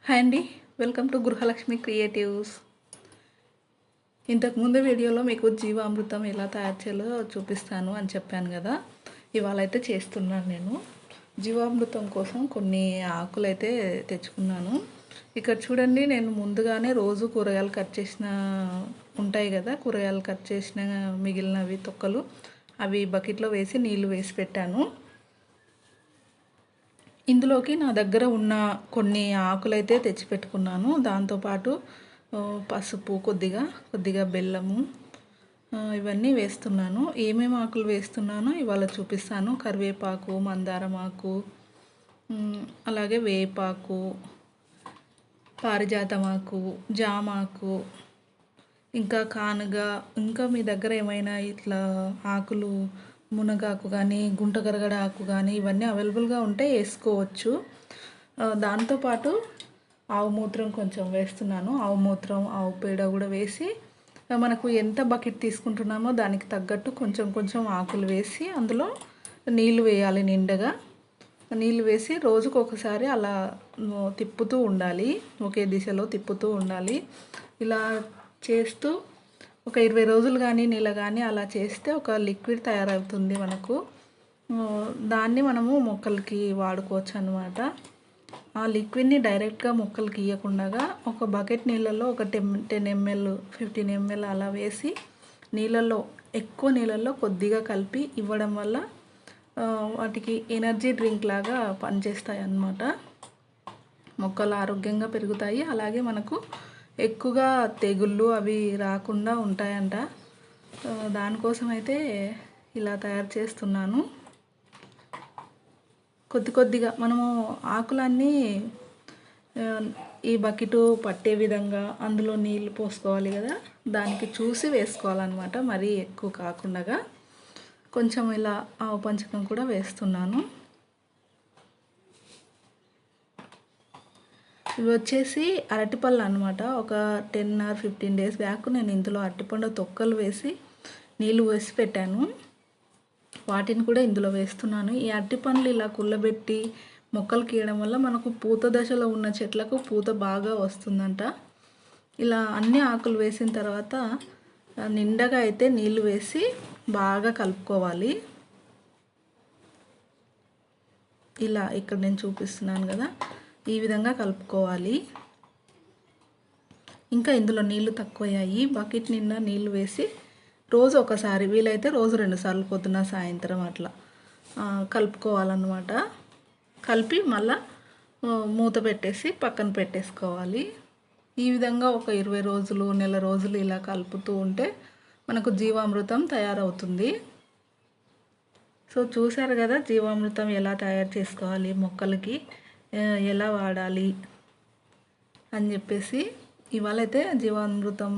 Hi అండి, welcome to Gruhalakshmi creatives. ఇంతకుముందు వీడియోలో మీకు జీవామృతం ఎలా తయారు చేయాలో చూపిస్తాను అని చెప్పాను కదా. ఇవాళ అయితే చేస్తున్నాను. నేను జీవామృతం కోసం కొన్ని ఆకులు అయితే తెచ్చుకున్నాను. ఇక్కడ చూడండి, నేను ముందుగానే రోజు కూరగాయలు కట్ చేసిన ఉంటాయి కదా, కూరగాయలు కట్ చేసిన మిగిలినవి తొక్కలు అవి బకెట్లో వేసి నీళ్ళు వేసి పెట్టాను. ఇందులోకి నా దగ్గర ఉన్న కొన్ని ఆకులైతే తెచ్చిపెట్టుకున్నాను. దాంతోపాటు పసుపు, కొద్దిగా బెల్లము, ఇవన్నీ వేస్తున్నాను. ఏమేమి ఆకులు వేస్తున్నానో ఇవాళ చూపిస్తాను. కరివేపాకు, మందారం ఆకు, అలాగే వేపాకు, పారిజాతం ఆకు, జామాకు, ఇంకా కానుగ, ఇంకా మీ దగ్గర ఏమైనా ఇట్లా ఆకులు మునగాకు కానీ గుంటగరగడ ఆకు కానీ ఇవన్నీ అవైలబుల్గా ఉంటే వేసుకోవచ్చు. దాంతోపాటు ఆవు మూత్రం కొంచెం వేస్తున్నాను. ఆవు మూత్రం, ఆవు పేడ కూడా వేసి మనకు ఎంత బకెట్ తీసుకుంటున్నామో దానికి తగ్గట్టు కొంచెం కొంచెం ఆకులు వేసి అందులో నీళ్ళు వేయాలి. నిండగా నీళ్ళు వేసి రోజుకు ఒకసారి అలా తిప్పుతూ ఉండాలి. ఒకే దిశలో తిప్పుతూ ఉండాలి. ఇలా చేస్తూ ఒక 20 రోజులు కానీ నెల కానీ అలా చేస్తే ఒక లిక్విడ్ తయారవుతుంది మనకు. దాన్ని మనము మొక్కలకి వాడుకోవచ్చు అన్నమాట. ఆ లిక్విడ్ని డైరెక్ట్గా మొక్కలకి ఇవ్వకుండా ఒక బకెట్ నీళ్ళల్లో ఒక 10 ml 15 ml అలా వేసి నీళ్ళల్లో, ఎక్కువ నీళ్ళల్లో కొద్దిగా కలిపి ఇవ్వడం వల్ల వాటికి ఎనర్జీ డ్రింక్ లాగా పనిచేస్తాయి అన్నమాట. మొక్కలు ఆరోగ్యంగా పెరుగుతాయి. అలాగే మనకు ఎక్కువగా తెగుళ్ళు అవి రాకుండా ఉంటాయంట. దానికోసం అయితే ఇలా తయారు చేస్తున్నాను. కొద్దిగా మనము ఆకులన్నీ ఈ బకెట్ పట్టే విధంగా అందులో నీళ్ళు పోసుకోవాలి కదా, దానికి చూసి వేసుకోవాలన్నమాట. మరీ ఎక్కువ కాకుండా కొంచెం ఇలా ఆవు పంచకం కూడా వేస్తున్నాను. ఇవి వచ్చేసి అరటిపళ్ళు అనమాట. ఒక 10 or 15 days బ్యాక్ నేను ఇందులో అరటిపండు తొక్కలు వేసి నీళ్ళు వేసి పెట్టాను. వాటిని కూడా ఇందులో వేస్తున్నాను. ఈ అరటిపండ్లు ఇలా కుళ్ళబెట్టి మొక్కలు కీయడం వల్ల మనకు పూత దశలో ఉన్న చెట్లకు పూత బాగా వస్తుందంట. ఇలా అన్ని ఆకులు వేసిన తర్వాత నిండగా అయితే నీళ్ళు వేసి బాగా కలుపుకోవాలి. ఇలా ఇక్కడ నేను చూపిస్తున్నాను కదా, ఈ విధంగా కలుపుకోవాలి. ఇంకా ఇందులో నీళ్ళు తక్కువయ్యాయి. బకెట్ నిండా నీళ్ళు వేసి రోజు ఒకసారి, వీలైతే రోజు 2 సార్లు, పొద్దున సాయంత్రం అట్లా కలుపుకోవాలన్నమాట. కలిపి మళ్ళా మూత పెట్టేసి పక్కన పెట్టేసుకోవాలి. ఈ విధంగా ఒక 20 రోజులు, నెల రోజులు ఇలా కలుపుతూ ఉంటే మనకు జీవామృతం తయారవుతుంది. సో చూసారు కదా, జీవామృతం ఎలా తయారు చేసుకోవాలి, మొక్కలకి ఎలా వాడాలి అని చెప్పేసి. ఇవాళైతే జీవామృతం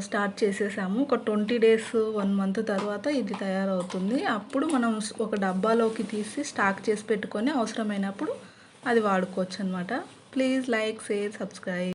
స్టార్ట్ చేసేసాము. ఒక 20 days 1 month తర్వాత ఇది తయారవుతుంది. అప్పుడు మనం ఒక డబ్బాలోకి తీసి స్టాక్ చేసి పెట్టుకొని అవసరమైనప్పుడు అది వాడుకోవచ్చు అనమాట. Please like, share, subscribe.